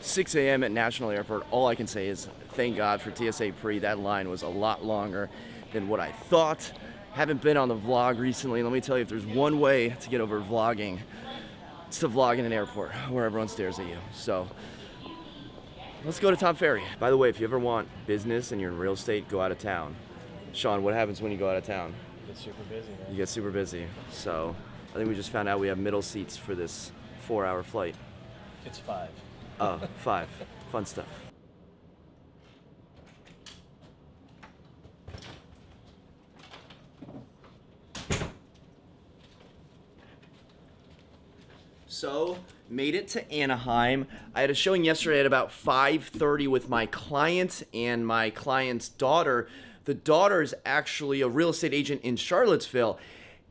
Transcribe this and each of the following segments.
6 a.m. at National Airport. All I can say is thank God for TSA Pre. That line was a lot longer than what I thought. Haven't been on the vlog recently. Let me tell you, if there's one way to get over vlogging, it's to vlog in an airport where everyone stares at you. So let's go to Tom Ferry. By the way, if you ever want business and you're in real estate, go out of town. Sean, what happens when you go out of town? You get super busy, man. You get super busy. So I think we just found out we have middle seats for this 4-hour flight. It's 5. Oh, 5. Fun stuff. So, made it to Anaheim. I had a showing yesterday at about 5:30 with my client and my client's daughter. The daughter is actually a real estate agent in Charlottesville.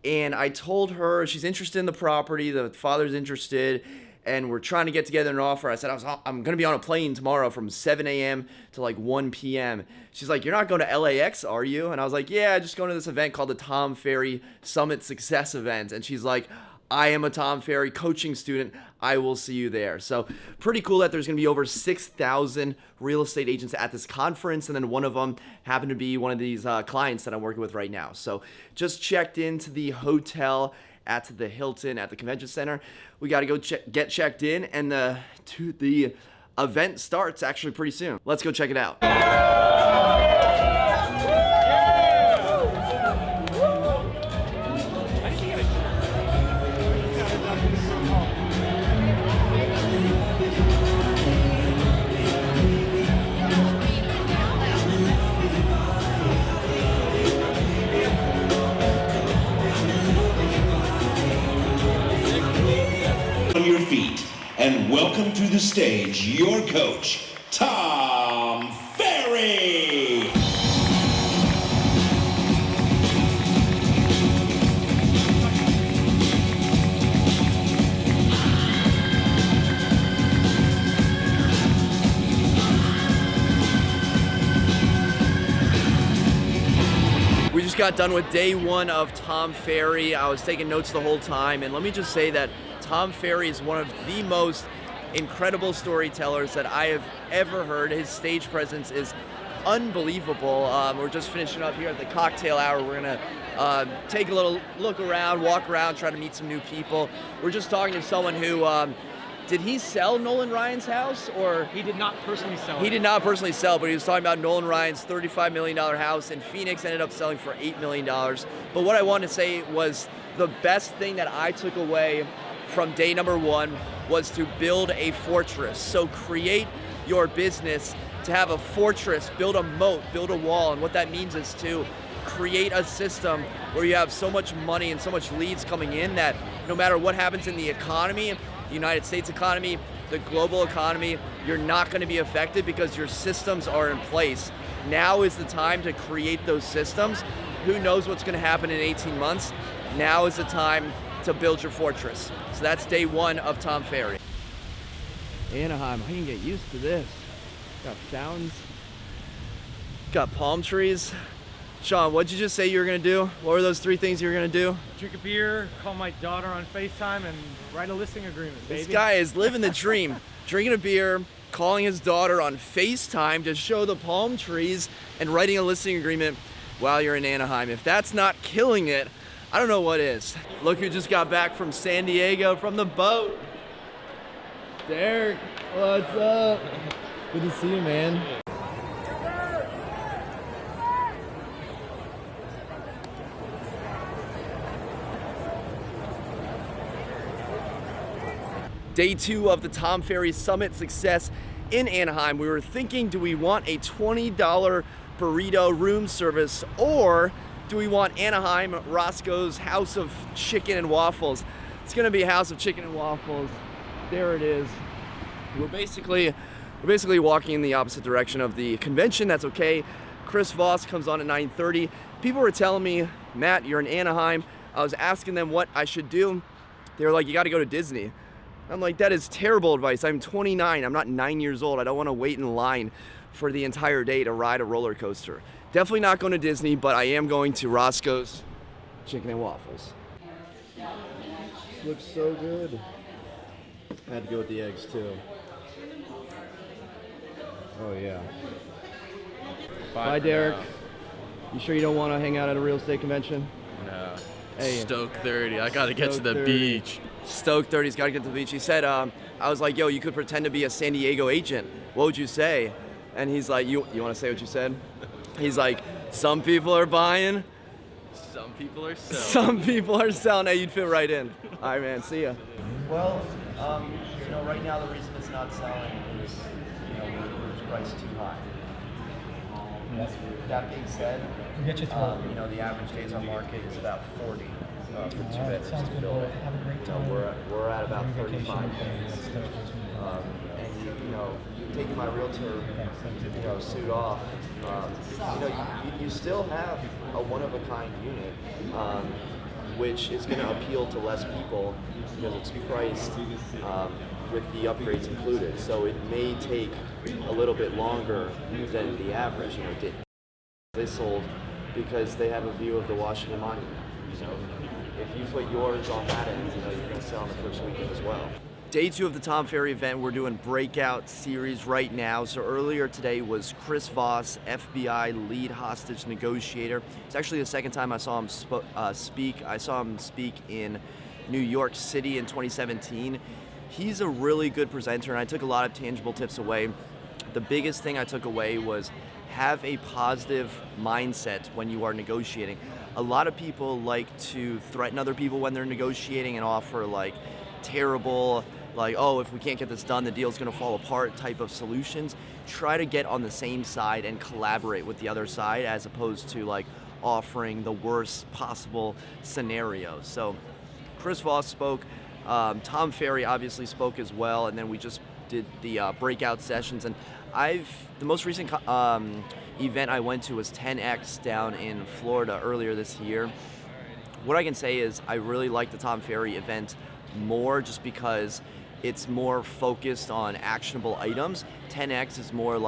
And I told her she's interested in the property, the father's interested, and we're trying to get together an offer. I said, I'm going to be on a plane tomorrow from 7 a.m. to like 1 p.m. She's like, you're not going to LAX, are you? And I was like, yeah, just going to this event called the Tom Ferry Summit Success Event. And she's like, I am a Tom Ferry coaching student. I will see you there. So pretty cool that there's going to be over 6,000 real estate agents at this conference. And then one of them happened to be one of these clients that I'm working with right now. So just checked into the hotel at the Hilton at the convention center. We got to go get checked in, and the event starts actually pretty soon. Let's go check it out. Your feet, and welcome to the stage your coach, Tom Ferry. We just got done with day one of Tom Ferry. I was taking notes the whole time, and let me just say that Tom Ferry is one of the most incredible storytellers that I have ever heard. His stage presence is unbelievable. We're just finishing up here at the cocktail hour. We're gonna take a little look around, walk around, try to meet some new people. We're just talking to someone who, did he sell Nolan Ryan's house, or? He did not personally sell it. He did not personally sell, but he was talking about Nolan Ryan's $35 million house in Phoenix, ended up selling for $8 million. But what I wanted to say was the best thing that I took away from day number one was to build a fortress. So create your business to have a fortress, build a moat, build a wall. And what that means is to create a system where you have so much money and so much leads coming in that no matter what happens in the economy, the United States economy, the global economy, you're not going to be affected because your systems are in place. Now is the time to create those systems. Who knows what's going to happen in 18 months? Now is the time to build your fortress. So that's day one of Tom Ferry. Anaheim, I can get used to this. Got fountains, got palm trees. Sean, what'd you just say you were gonna do? What were those 3 things you were gonna do? Drink a beer, call my daughter on FaceTime, and write a listing agreement, baby. This guy is living the dream. Drinking a beer, calling his daughter on FaceTime to show the palm trees, and writing a listing agreement while you're in Anaheim. If that's not killing it, I don't know what is. Look who just got back from San Diego from the boat. Derek, what's up? Good to see you, man. Day 2 of the Tom Ferry Summit Success in Anaheim. We were thinking, do we want a $20 burrito room service, or do we want Anaheim Roscoe's House of Chicken and Waffles? It's gonna be a House of Chicken and Waffles. There it is. We're basically walking in the opposite direction of the convention. That's okay. Chris Voss comes on at 9:30. People were telling me, Matt, you're in Anaheim. I was asking them what I should do. They were like, you gotta go to Disney. I'm like, that is terrible advice. I'm 29, I'm not 9 years old. I don't wanna wait in line for the entire day to ride a roller coaster. Definitely not going to Disney, but I am going to Roscoe's Chicken and Waffles. Looks so good. I had to go with the eggs too. Oh yeah. Bye, Derek. You sure you don't want to hang out at a real estate convention? No. Hey. Stoke 30. I gotta get to Stoke the 30. beach. Stoke 30's got to get to the beach. He said, I was like, yo, you could pretend to be a San Diego agent. What would you say? And he's like, you want to say what you said? He's like, some people are buying. Some people are selling. Some people are selling. Hey, you'd fit right in. All right, man. See ya. Well, right now the reason it's not selling is, we're priced too high. That being said, the average days on market is about 40 for two bedrooms to build it. Have a great time. We're at about 35 days. And taking my realtor, suit off, you still have a one-of-a-kind unit, which is going to appeal to less people because it's priced with the upgrades included. So it may take a little bit longer than the average. They sold because they have a view of the Washington Monument. If you put yours on that end, you're going to sell in the first weekend as well. Day 2 of the Tom Ferry event, we're doing breakout series right now. So earlier today was Chris Voss, FBI lead hostage negotiator. It's actually the second time I saw him speak. I saw him speak in New York City in 2017. He's a really good presenter, and I took a lot of tangible tips away. The biggest thing I took away was have a positive mindset when you are negotiating. A lot of people like to threaten other people when they're negotiating and offer terrible, oh, if we can't get this done, the deal's gonna fall apart type of solutions. Try to get on the same side and collaborate with the other side as opposed to offering the worst possible scenario. So Chris Voss spoke, Tom Ferry obviously spoke as well, and then we just did the breakout sessions. And the most recent event I went to was 10X down in Florida earlier this year. What I can say is I really like the Tom Ferry event more just because it's more focused on actionable items. 10X is more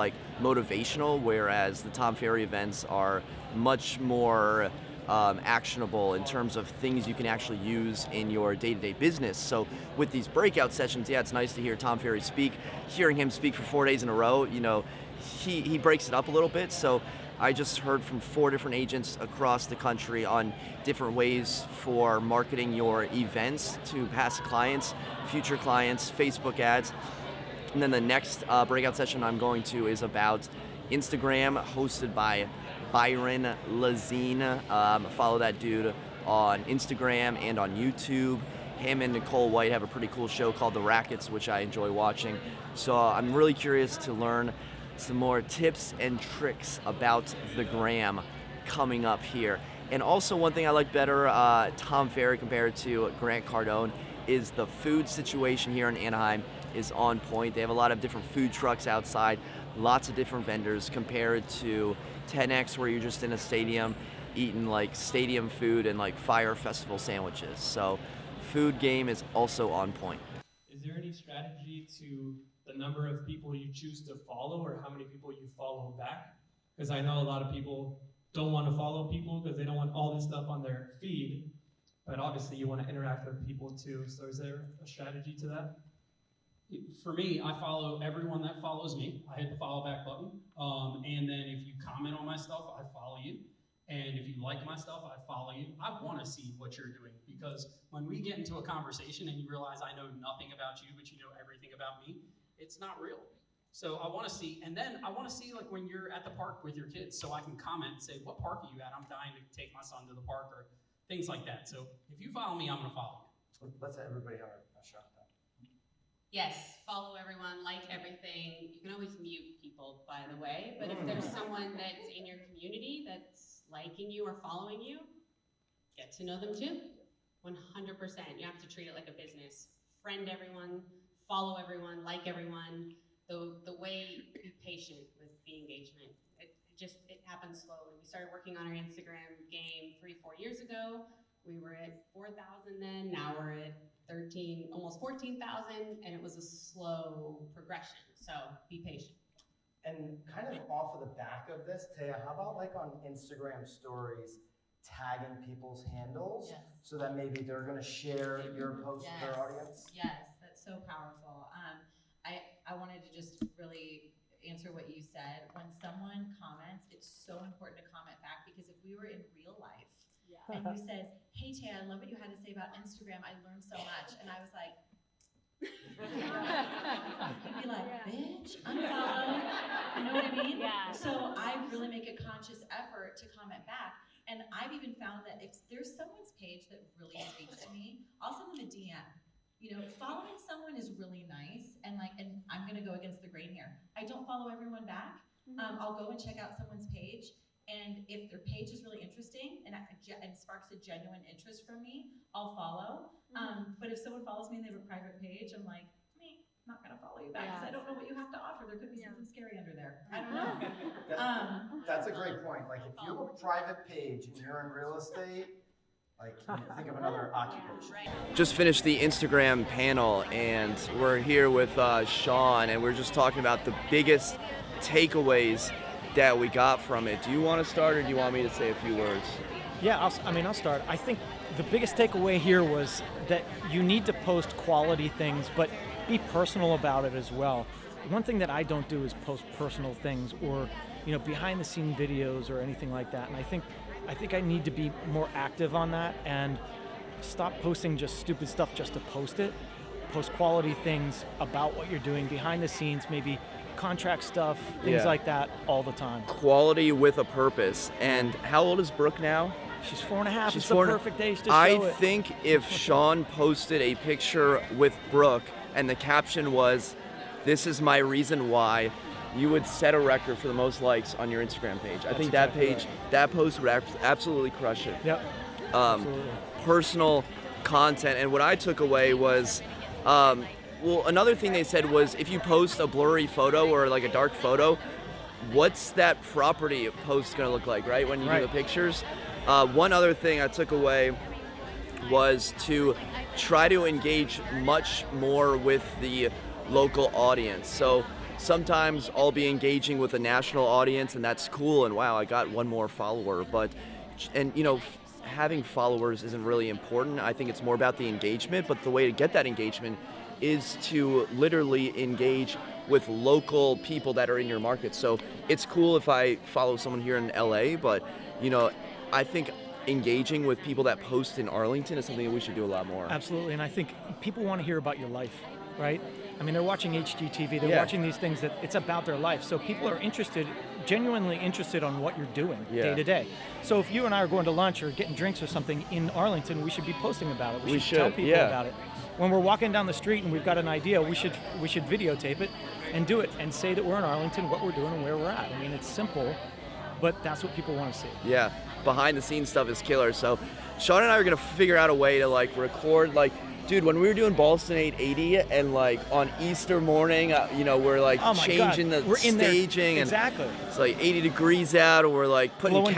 motivational, whereas the Tom Ferry events are much more actionable in terms of things you can actually use in your day-to-day business. So with these breakout sessions, yeah, it's nice to hear Tom Ferry speak. Hearing him speak for 4 days in a row, he breaks it up a little bit. So I just heard from 4 different agents across the country on different ways for marketing your events to past clients, future clients, Facebook ads. And then the next breakout session I'm going to is about Instagram, hosted by Byron Lazine. Follow that dude on Instagram and on YouTube. Him and Nicole White have a pretty cool show called The Rackets, which I enjoy watching. So I'm really curious to learn some more tips and tricks about the gram coming up here. And also one thing I like better, Tom Ferry compared to Grant Cardone, is the food situation here in Anaheim is on point. They have a lot of different food trucks outside, lots of different vendors compared to 10X where you're just in a stadium eating stadium food and fire festival sandwiches. So food game is also on point. Is there any strategy to the number of people you choose to follow or how many people you follow back? Because I know a lot of people don't want to follow people because they don't want all this stuff on their feed, but obviously you want to interact with people too. So is there a strategy to that? For me, I follow everyone that follows me. I hit the follow back button. And then if you comment on my stuff, I follow you. And if you like my stuff, I follow you. I want to see what you're doing because when we get into a conversation and you realize I know nothing about you, but you know everything about me, it's not real. So I want to see, and then I want to see when you're at the park with your kids so I can comment and say, what park are you at? I'm dying to take my son to the park or things like that. So if you follow me, I'm going to follow you. Let's let everybody have a shot at that. Yes, follow everyone, like everything. You can always mute people, by the way, but if there's someone that's in your community that's liking you or following you, get to know them too. 100%. You have to treat it like a business. Friend everyone, follow everyone, like everyone. The way, be patient with the engagement. It happens slowly. We started working on our Instagram game 3-4 years ago. We were at 4,000 then, now we're at 13, almost 14,000, and it was a slow progression, so be patient. And kind of off of the back of this, Taya, how about on Instagram stories, tagging people's handles so that maybe they're going to share your post with their audience? Yes, that's so powerful. I wanted to just really, answer what you said. When someone comments, it's so important to comment back, because if we were in real life and you said, "Hey Taya, I love what you had to say about Instagram. I learned so much," and I was like, you'd be like, "Bitch, unfollow." You know what I mean? Yeah. So I really make a conscious effort to comment back. And I've even found that if there's someone's page that really speaks to me, I'll send them a DM. You know, following someone is really nice, and I'm gonna go against the grain here. I don't follow everyone back. I'll go and check out someone's page, and if their page is really interesting and sparks a genuine interest from me, I'll follow. But if someone follows me and they have a private page, I'm like, I'm not gonna follow you back because I don't know what you have to offer. There could be something scary under there. I don't know. That's a great point. Like, if you have a private page and you're in real estate, like, think of another occupation. Just finished the Instagram panel, and we're here with Sean, and we're just talking about the biggest takeaways that we got from it. Do you want to start, or do you want me to say a few words? Yeah, I'll start. I think the biggest takeaway here was that you need to post quality things, but be personal about it as well. One thing that I don't do is post personal things or, behind the scene videos or anything like that. And I think I need to be more active on that and stop posting just stupid stuff just to post it. Post quality things about what you're doing behind the scenes, maybe contract stuff, things like that all the time. Quality with a purpose. And how old is Brooke now? She's 4.5. It's the perfect age to show it. I think if Sean posted a picture with Brooke and the caption was, "This is my reason why," you would set a record for the most likes on your Instagram page. I think that page, that post would absolutely crush it. Yep. Personal content. And what I took away was, another thing they said was, if you post a blurry photo or like a dark photo, what's that property post gonna look like, right? When you do the pictures. One other thing I took away was to try to engage much more with the local audience. So sometimes I'll be engaging with a national audience, and that's cool, and wow, I got one more follower. But having followers isn't really important. I think it's more about the engagement, but the way to get that engagement is to literally engage with local people that are in your market. So it's cool if I follow someone here in LA, but I think engaging with people that post in Arlington is something that we should do a lot more. Absolutely, and I think people want to hear about your life, right? I mean, they're watching HGTV, they're watching these things that it's about their life. So people are genuinely interested on what you're doing day to day. So if you and I are going to lunch or getting drinks or something in Arlington, we should be posting about it. We should tell people about it. When we're walking down the street and we've got an idea, we should videotape it and do it and say that we're in Arlington, what we're doing, and where we're at. I mean, it's simple, but that's what people want to see. Yeah, behind the scenes stuff is killer. So Sean and I are gonna figure out a way to record, dude, when we were doing Ballston 880 and on Easter morning, we're changing the staging, and it's 80 degrees out, and we're putting blowing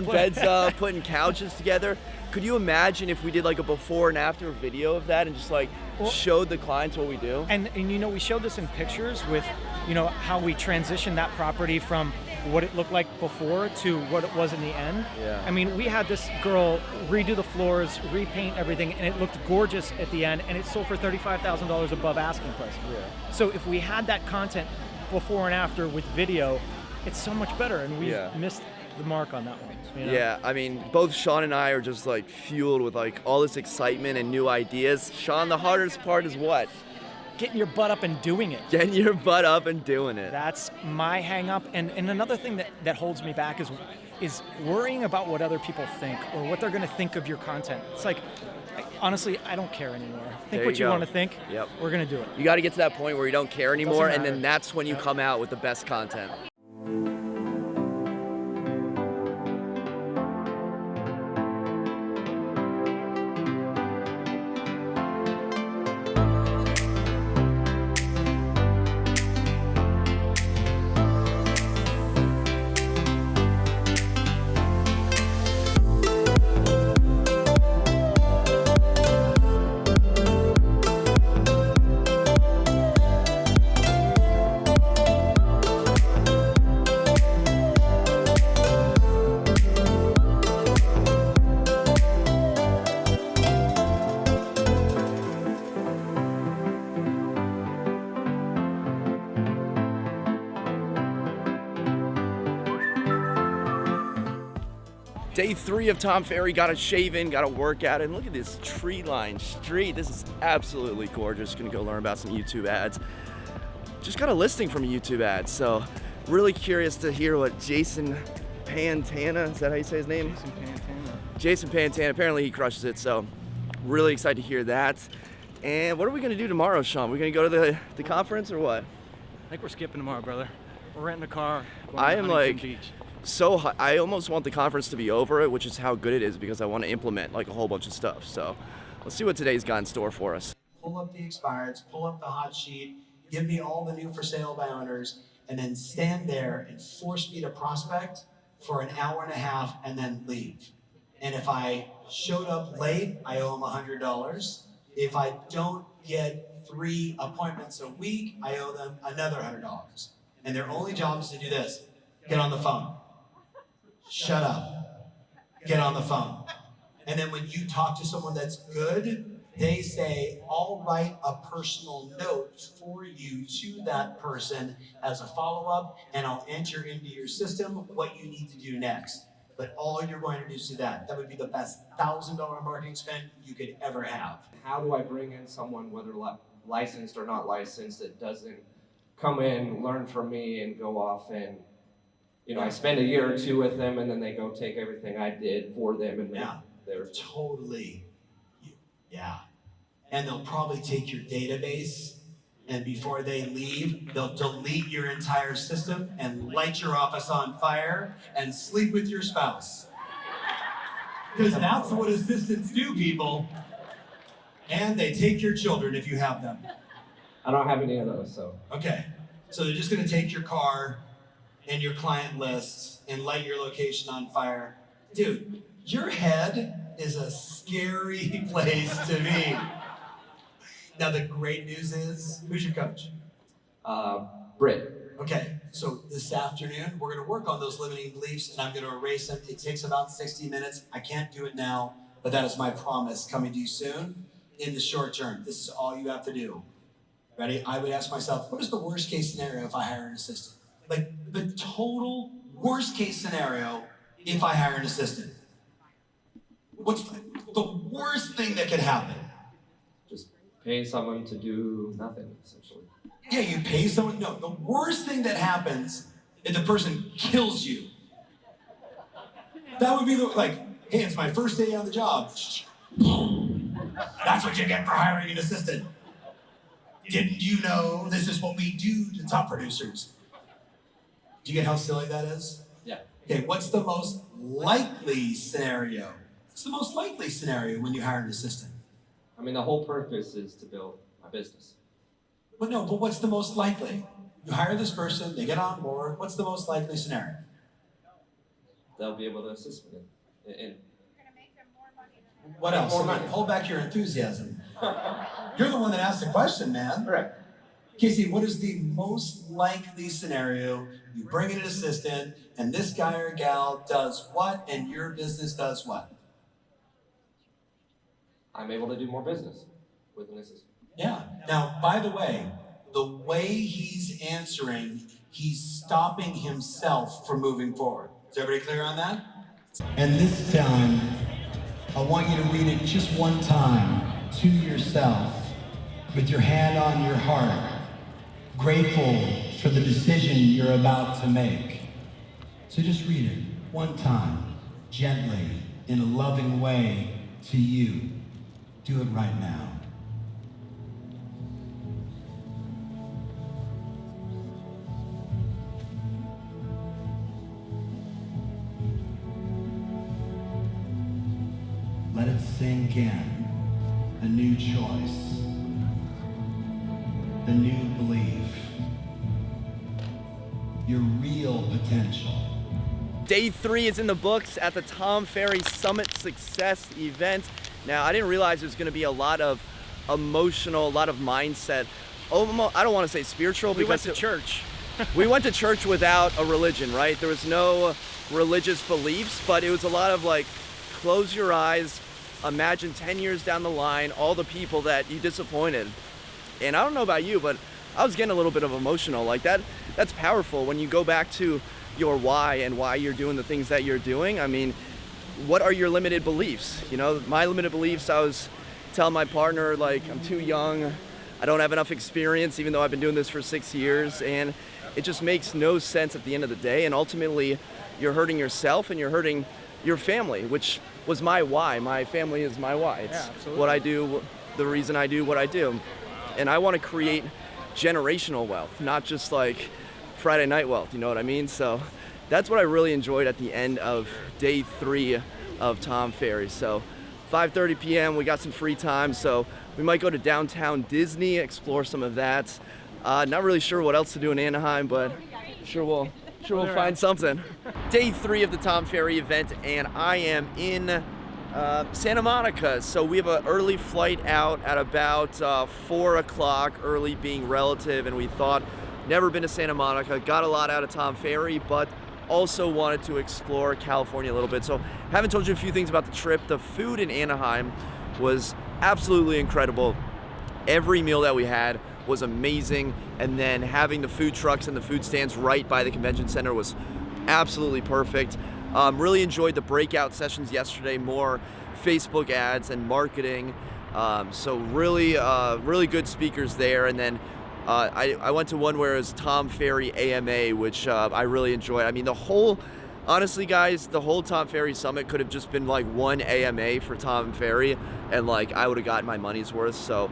beds up, putting couches together. Could you imagine if we did a before and after video of that and just showed the clients what we do? And we showed this in pictures with how we transitioned that property from what it looked like before to what it was in the end. Yeah. I mean, we had this girl redo the floors, repaint everything, and it looked gorgeous at the end, and it sold for $35,000 above asking price. Yeah. So if we had that content before and after with video, it's so much better, and we missed the mark on that one. Yeah, I mean, both Sean and I are just fueled with all this excitement and new ideas. Sean, the hardest part is what? Getting your butt up and doing it. Getting your butt up and doing it. That's my hang up. And another thing that holds me back is worrying about what other people think or what they're going to think of your content. It's honestly, I don't care anymore. Think what you want to think. Yep. We're going to do it. You got to get to that point where you don't care anymore, and then that's when you come out with the best content. Day 3 of Tom Ferry, got a shave in, got a workout, and look at this tree-lined street. This is absolutely gorgeous. Gonna go learn about some YouTube ads. Just got a listing from a YouTube ad, so really curious to hear what Jason Pantana, is that how you say his name? Jason Pantana. Jason Pantana, apparently he crushes it, so really excited to hear that. And what are we gonna do tomorrow, Sean? We're gonna go to the conference or what? I think we're skipping tomorrow, brother. We're renting a car. Going I to am Huntington like Beach. so high. I almost want the conference to be over it, which is how good it is, because I want to implement like a whole bunch of stuff. So let's see what today's got in store for us. Pull up the expireds, pull up the hot sheet, give me all the new for sale by owners, and then stand there and force me to prospect for an hour and a half and then leave. And if I showed up late, I owe them $100. If I don't get 3 appointments a week, I owe them another $100. And their only job is to do this: get on the phone, shut up, get on the phone. And then when you talk to someone that's good, they say, I'll write a personal note for you to that person as a follow-up, and I'll enter into your system what you need to do next. But all you're going to do is do that. That would be the best $1,000 marketing spend you could ever have. How do I bring in someone, whether licensed or not licensed, that doesn't come in, learn from me, and go off and, you know, I spend a year or 2 with them, and then they go take everything I did for them and they're totally, yeah. And they'll probably take your database, and before they leave, they'll delete your entire system and light your office on fire and sleep with your spouse. Because that's what assistants do, people. And they take your children if you have them. I don't have any of those, so. Okay, so they're just gonna take your car and your client list and light your location on fire. Dude, your head is a scary place to be. Now the great news is, who's your coach? Britt. Okay, so this afternoon, we're gonna work on those limiting beliefs, and I'm gonna erase them. It takes about 60 minutes. I can't do it now, but that is my promise coming to you soon in the short term. This is all you have to do. Ready? I would ask myself, what is the worst case scenario if I hire an assistant? Like the total worst case scenario if I hire an assistant. What's the worst thing that could happen? Just pay someone to do nothing, essentially. Yeah, you pay someone. No, the worst thing that happens is the person kills you. That would be like, hey, it's my first day on the job. That's what you get for hiring an assistant. Didn't you know this is what we do to top producers? Do you get how silly that is? Yeah. Okay, what's the most likely scenario? What's the most likely scenario when you hire an assistant? I mean, the whole purpose is to build my business. But no, but what's the most likely? You hire this person, they get on board. What's the most likely scenario? They'll be able to assist me in. What else? More money. Hold back your enthusiasm. You're the one that asked the question, man. Right. Casey, what is the most likely scenario? You bring in an assistant, and this guy or gal does what, and your business does what? I'm able to do more business with an assistant. Yeah. Now, by the way he's answering, he's stopping himself from moving forward. Is everybody clear on that? And this time, I want you to read it just one time to yourself with your hand on your heart, grateful for the decision you're about to make. So just read it one time, gently, in a loving way to you. Do it right now. Let it sink in. The new choice. The new belief. Your real potential. Day 3 is in the books at the Tom Ferry Summit Success event. Now, I didn't realize there's going to be a lot of emotional, a lot of mindset. I don't want to say spiritual because we went to church. We went to church without a religion, right? There was no religious beliefs, but it was a lot of like, close your eyes, imagine 10 years down the line, all the people that you disappointed. And I don't know about you, but I was getting a little bit of emotional. Like that's powerful when you go back to your why and why you're doing the things that you're doing. I mean, what are your limited beliefs? You know, my limited beliefs, I was telling my partner, like, I'm too young, I don't have enough experience, even though I've been doing this for 6 years, and it just makes no sense at the end of the day, and ultimately you're hurting yourself and you're hurting your family, which was my why. My family is my why. It's what I do, the reason I do what I do. And I want to create generational wealth, not just like Friday night wealth, you know what I mean? So that's what I really enjoyed at the end of day 3 of Tom Ferry. So 5:30 p.m., we got some free time, so we might go to downtown Disney, explore some of that. Not really sure what else to do in Anaheim, but sure we'll find something. Day 3 of the Tom Ferry event, and I am in Santa Monica. So we have an early flight out at about 4 o'clock, early being relative, and we thought, never been to Santa Monica, got a lot out of Tom Ferry, but also wanted to explore California a little bit. So haven't told you a few things about the trip. The food in Anaheim was absolutely incredible. Every meal that we had was amazing, and then having the food trucks and the food stands right by the convention center was absolutely perfect. Really enjoyed the breakout sessions yesterday, more Facebook ads and marketing. So really good speakers there. And then I went to one where it was Tom Ferry AMA, which I really enjoyed. I mean, honestly guys, the whole Tom Ferry Summit could have just been like one AMA for Tom Ferry, and like I would have gotten my money's worth. So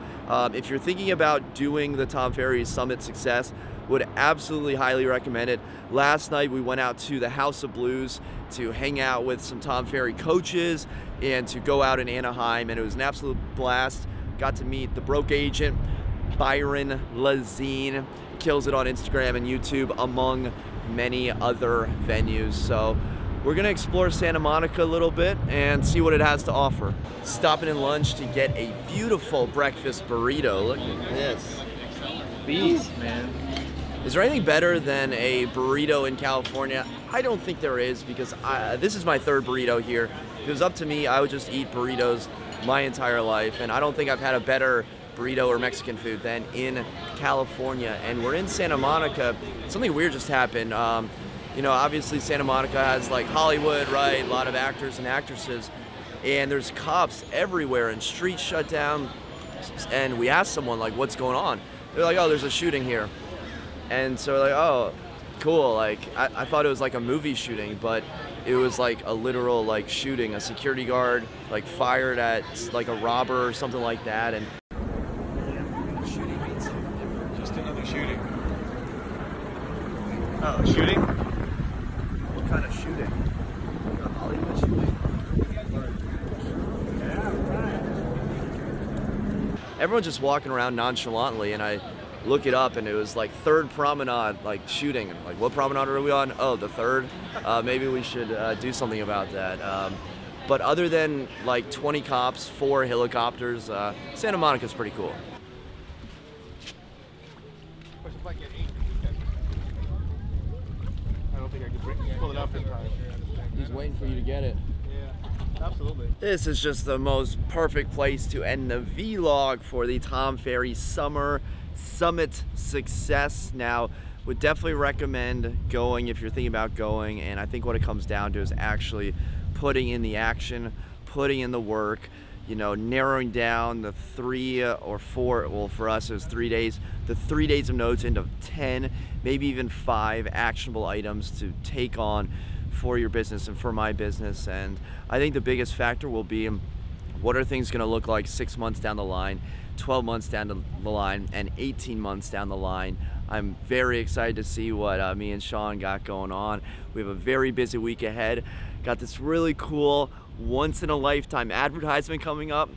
if you're thinking about doing the Tom Ferry Summit Success, would absolutely highly recommend it. Last night we went out to the House of Blues to hang out with some Tom Ferry coaches and to go out in Anaheim, and it was an absolute blast. Got to meet the broke agent, Byron Lazine, kills it on Instagram and YouTube, among many other venues. So we're gonna explore Santa Monica a little bit and see what it has to offer. Stopping in lunch to get a beautiful breakfast burrito. Look at this. Beast, man. Is there anything better than a burrito in California? I don't think there is, because this is my 3rd burrito here. If it was up to me, I would just eat burritos my entire life, and I don't think I've had a better burrito or Mexican food than in California. And we're in Santa Monica. Something weird just happened. You know, obviously Santa Monica has like Hollywood, right? A lot of actors and actresses, and there's cops everywhere and streets shut down. And we asked someone like, what's going on? They're like, oh, there's a shooting here. And so we're like, oh, cool. Like I thought it was like a movie shooting, but it was like a literal like shooting. A security guard like fired at like a robber or something like that. And shooting means something different. Just another shooting. Oh, shooting? What kind of shooting? A Hollywood shooting? Everyone's just walking around nonchalantly, and I look it up, and it was like 3rd promenade, like shooting. And like, what promenade are we on? Oh, the 3rd. Maybe we should do something about that. But other than like 20 cops, 4 helicopters, Santa Monica's pretty cool. I don't think I could pull it up in time. He's waiting for you to get it. Yeah, absolutely. This is just the most perfect place to end the vlog for the Tom Ferry Summer Summit Success. Now, would definitely recommend going if you're thinking about going, and I think what it comes down to is actually putting in the action, putting in the work, you know, narrowing down the 3 or 4, well for us it was 3 days, the 3 days of notes into 10, maybe even 5 actionable items to take on for your business and for my business. And I think the biggest factor will be, what are things gonna look like 6 months down the line, 12 months down the line, and 18 months down the line. I'm very excited to see what me and Sean got going on. We have a very busy week ahead. Got this really cool once-in-a-lifetime advertisement coming up.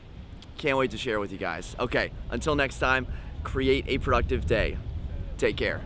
Can't wait to share with you guys. Okay, until next time, create a productive day. Take care.